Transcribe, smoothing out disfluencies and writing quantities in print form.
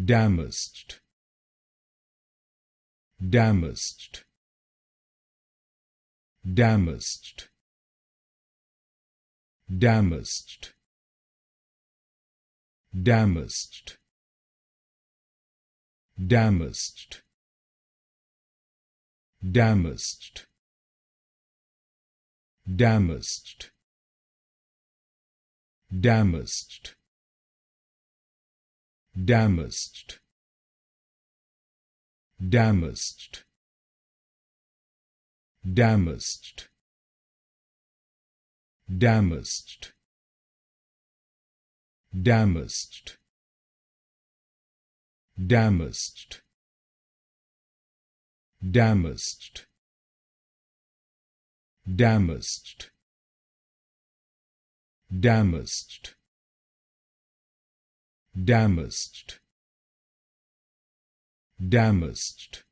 Damasked, damasked, damasked, damasked, damasked, damasked, damasked, damasked, damasked, damasked, damasked, damasked, damasked, damasked, damasked, damasked, damasked, damasked, damasked, damasked,